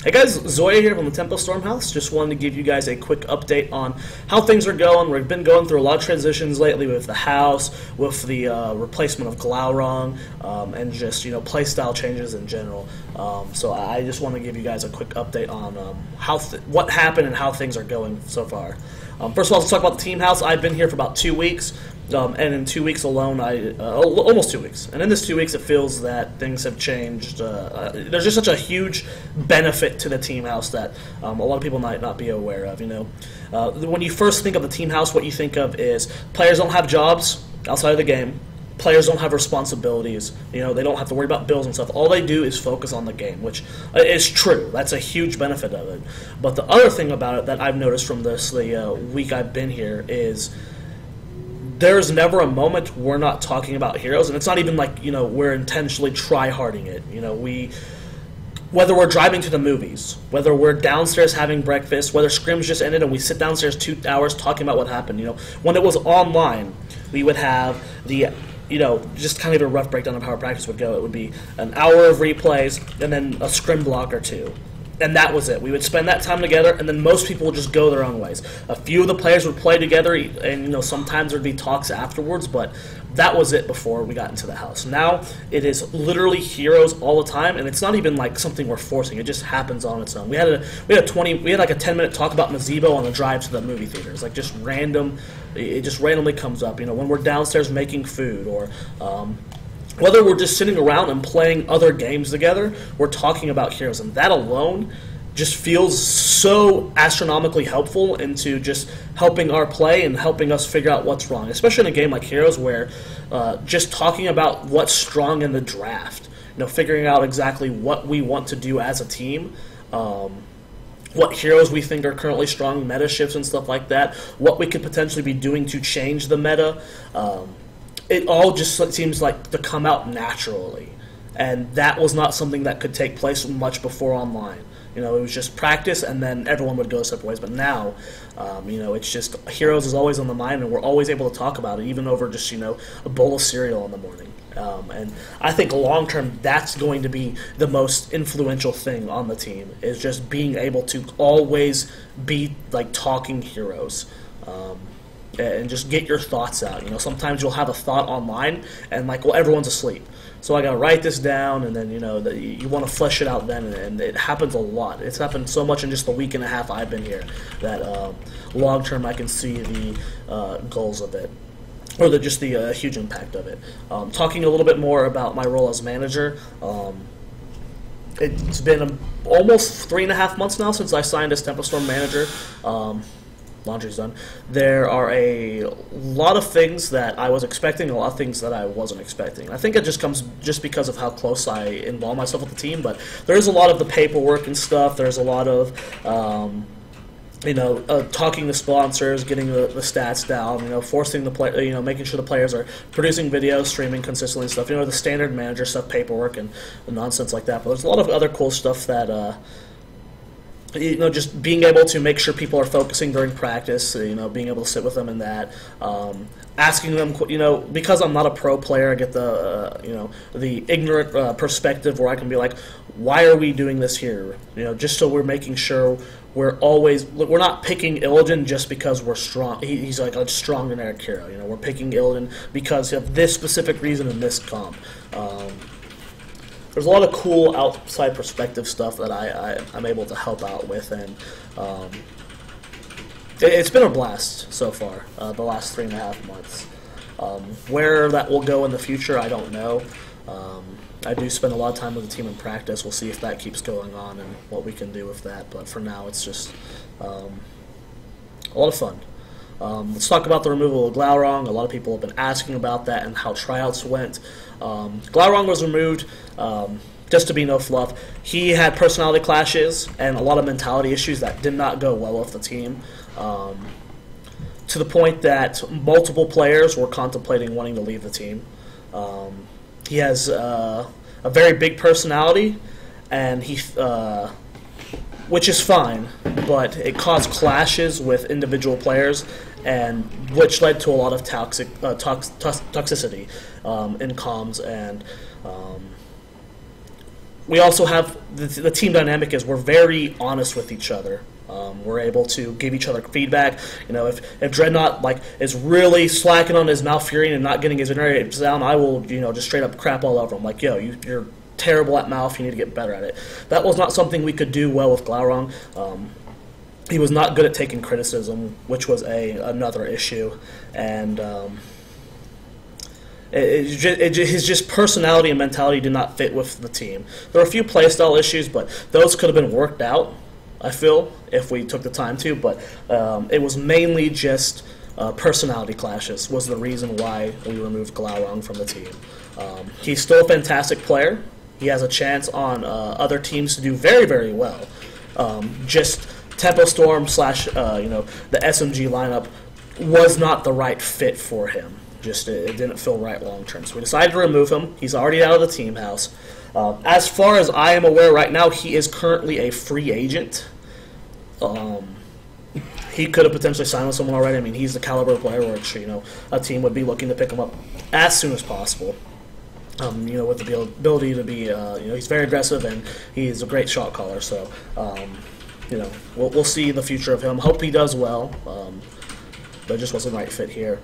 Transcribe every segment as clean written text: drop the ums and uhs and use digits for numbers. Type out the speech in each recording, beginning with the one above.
Hey guys, Zoia here from the Tempo Storm House. Just wanted to give you guys a quick update on how things are going. We've been going through a lot of transitions lately with the house, with the replacement of Glaurung, and just playstyle changes in general. So I just want to give you guys a quick update on what happened and how things are going so far. First of all, let's talk about the team house. I've been here for about 2 weeks. And in 2 weeks alone, almost 2 weeks. And in this 2 weeks, it feels that things have changed. There's just such a huge benefit to the team house that a lot of people might not be aware of. When you first think of the team house, what you think of is players don't have jobs outside of the game. Players don't have responsibilities. They don't have to worry about bills and stuff. All they do is focus on the game, which is true. That's a huge benefit of it. But the other thing about it that I've noticed from the week I've been here is there's never a moment we're not talking about heroes, and it's not even like we're intentionally try-harding it. Whether we're driving to the movies, whether we're downstairs having breakfast, whether scrims just ended and we sit downstairs 2 hours talking about what happened. When it was online, we would have the just kind of a rough breakdown of how our practice would go. It would be an hour of replays and then a scrim block or two. And that was it. We would spend that time together, and then most people would just go their own ways. A few of the players would play together, and sometimes there'd be talks afterwards, but that was it before we got into the house. Now it is literally heroes all the time, and it's not even like something we're forcing. It just happens on its own. We had like a 10-minute talk about Mazebo on the drive to the movie theaters, like just random. It just randomly comes up. When we're downstairs making food, or whether we're just sitting around and playing other games together, we're talking about heroes, and that alone just feels so astronomically helpful into just helping our play and helping us figure out what's wrong, especially in a game like Heroes where just talking about what's strong in the draft, figuring out exactly what we want to do as a team, what heroes we think are currently strong, meta shifts and stuff like that, what we could potentially be doing to change the meta. It all just seems like to come out naturally, and that was not something that could take place much before online. It was just practice, and then everyone would go separate ways. But now, it's just Heroes is always on the mind, and we're always able to talk about it, even over just a bowl of cereal in the morning. And I think long term, that's going to be the most influential thing on the team, is just being able to always be like talking heroes. And just get your thoughts out. Sometimes you'll have a thought online, and everyone's asleep. So I gotta write this down, and then you want to flesh it out then, and it happens a lot. It's happened so much in just the week and a half I've been here that long term I can see the goals of it, or just the huge impact of it. Talking a little bit more about my role as manager. It's been almost 3.5 months now since I signed as Tempo Storm manager. Laundry's done. There are a lot of things that I was expecting, a lot of things that I wasn't expecting. I think it just comes because of how close I involve myself with the team, but there is a lot of the paperwork and stuff. There's a lot of talking to sponsors, getting the stats down, forcing the play, making sure the players are producing videos, streaming consistently and stuff. The standard manager stuff, paperwork and nonsense like that. But there's a lot of other cool stuff that just being able to make sure people are focusing during practice, being able to sit with them in that, asking them, because I'm not a pro player, I get the ignorant perspective where I can be like, why are we doing this here? Just so we're making sure we're not picking Illidan just because we're strong. He's like a strong generic hero. We're picking Illidan because of this specific reason in this comp. There's a lot of cool outside perspective stuff that I'm able to help out with, and it's been a blast so far, the last 3.5 months. Where that will go in the future, I don't know. I do spend a lot of time with the team in practice. We'll see if that keeps going on and what we can do with that, but for now it's just a lot of fun. Let's talk about the removal of Glaurung. A lot of people have been asking about that and how tryouts went. Glaurung was removed just to be no fluff. He had personality clashes and a lot of mentality issues that did not go well with the team, to the point that multiple players were contemplating wanting to leave the team. He has a very big personality, and which is fine, but it caused clashes with individual players, and which led to a lot of toxicity in comms, and we also have the team dynamic is we're very honest with each other. We're able to give each other feedback. If Dreadnought is really slacking on his Malfurion and not getting his generations down, I will just straight up crap all over him. Like, yo, you're terrible at Malf. You need to get better at it. That was not something we could do well with Glaurung. He was not good at taking criticism, which was another issue, and his personality and mentality did not fit with the team. There were a few playstyle issues, but those could have been worked out, I feel, if we took the time to, but it was mainly just personality clashes was the reason why we removed Glaurung from the team. He's still a fantastic player. He has a chance on other teams to do very, very well. Just Tempo Storm / the SMG lineup was not the right fit for him. Just it didn't feel right long term. So we decided to remove him. He's already out of the team house. As far as I am aware right now, he is currently a free agent. He could have potentially signed with someone already. I mean, he's the caliber player which a team would be looking to pick him up as soon as possible. With the ability to be, he's very aggressive and he's a great shot caller. So, we'll see the future of him. Hope he does well. But it just wasn't the right fit here.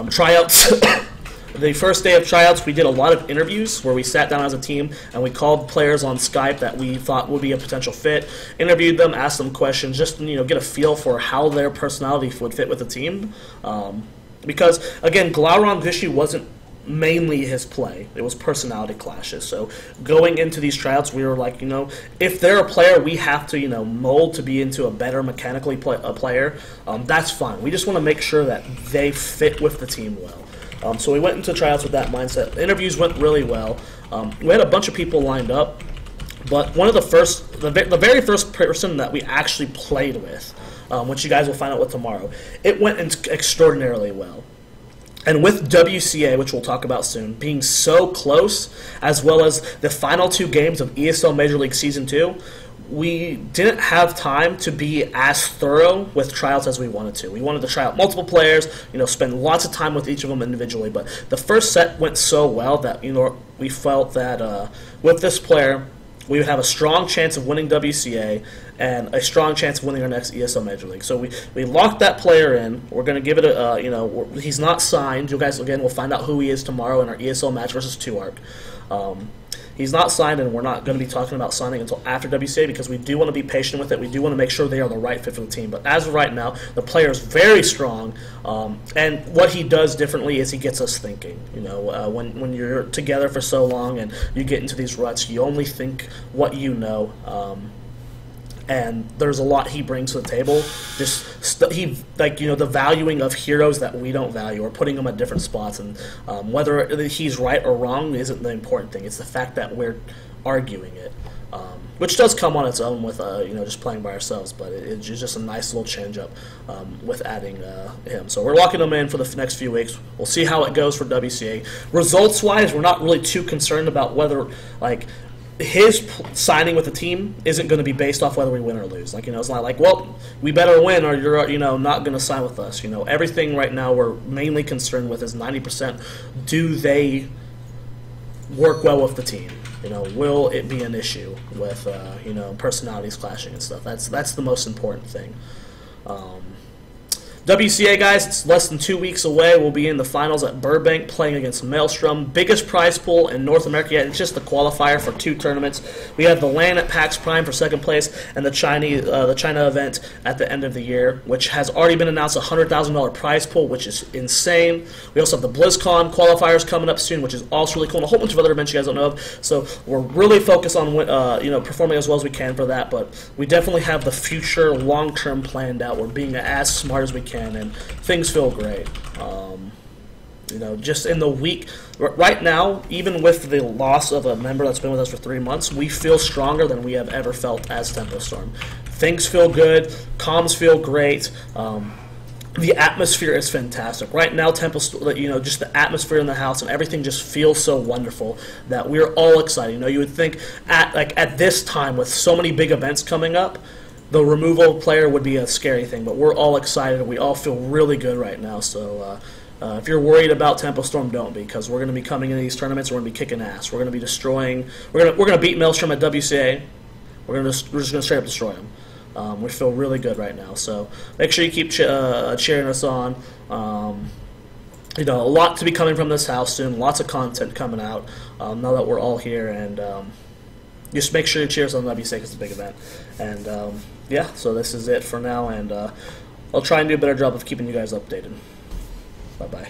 Tryouts. The first day of tryouts, we did a lot of interviews where we sat down as a team and we called players on Skype that we thought would be a potential fit, interviewed them, asked them questions, just to get a feel for how their personality would fit with the team. Because again, Glaurung issue wasn't mainly his play; it was personality clashes. So going into these tryouts, we were like, if they're a player we have to mold to be into a better mechanically player, that's fine. We just want to make sure that they fit with the team well. So we went into tryouts with that mindset. The interviews went really well. We had a bunch of people lined up, but one of the very first person that we actually played with, which you guys will find out with tomorrow, it went extraordinarily well. And with WCA, which we'll talk about soon, being so close, as well as the final 2 games of ESL Major League Season 2, we didn't have time to be as thorough with tryouts as we wanted to. We wanted to try out multiple players, spend lots of time with each of them individually. But the first set went so well that we felt that with this player, we would have a strong chance of winning WCA and a strong chance of winning our next ESL Major League. So we locked that player in. We're going to give it he's not signed. You guys, again, will find out who he is tomorrow in our ESL match versus 2ARC. He's not signed, and we're not going to be talking about signing until after WCA because we do want to be patient with it. We do want to make sure they are the right fit for the team. But as of right now, the player is very strong, and what he does differently is he gets us thinking. When you're together for so long and you get into these ruts, you only think what you know. And there's a lot he brings to the table. The valuing of heroes that we don't value, or putting them at different spots, and whether he's right or wrong isn't the important thing. It's the fact that we're arguing it, which does come on its own with just playing by ourselves. But it's just a nice little change up with adding him. So we're locking him in for the next few weeks. We'll see how it goes for WCA. Results wise, we're not really too concerned about whether his signing with the team isn't going to be based off whether we win or lose. It's not like, well, we better win or you're, not going to sign with us. Everything right now we're mainly concerned with is 90%. Do they work well with the team? Will it be an issue with, personalities clashing and stuff? That's the most important thing. WCA, guys, it's less than 2 weeks away. We'll be in the finals at Burbank playing against Maelstrom. Biggest prize pool in North America yet. It's just the qualifier for 2 tournaments. We have the LAN at PAX Prime for 2nd place and the China event at the end of the year, which has already been announced, a $100,000 prize pool, which is insane. We also have the BlizzCon qualifiers coming up soon, which is also really cool, and a whole bunch of other events you guys don't know of. So we're really focused on performing as well as we can for that, but we definitely have the future long-term planned out. We're being as smart as we can. And things feel great. Just in the week, right now, even with the loss of a member that's been with us for 3 months, we feel stronger than we have ever felt as Tempo Storm. Things feel good. Comms feel great. The atmosphere is fantastic. Right now, Tempo, just the atmosphere in the house and everything just feels so wonderful that we're all excited. You would think at this time with so many big events coming up, the removal of player would be a scary thing, but we're all excited and we all feel really good right now. So If you're worried about Tempo Storm, don't be, because we're going to be coming into these tournaments. We're going to be kicking ass. We're going to be destroying. We're going to beat Maelstrom at WCA. We're just going to straight up destroy them. We feel really good right now. So make sure you keep cheering us on. A lot to be coming from this house soon. Lots of content coming out now that we're all here, and just make sure you cheer us on WCA because it's a big event. And yeah, so this is it for now, and I'll try and do a better job of keeping you guys updated. Bye-bye.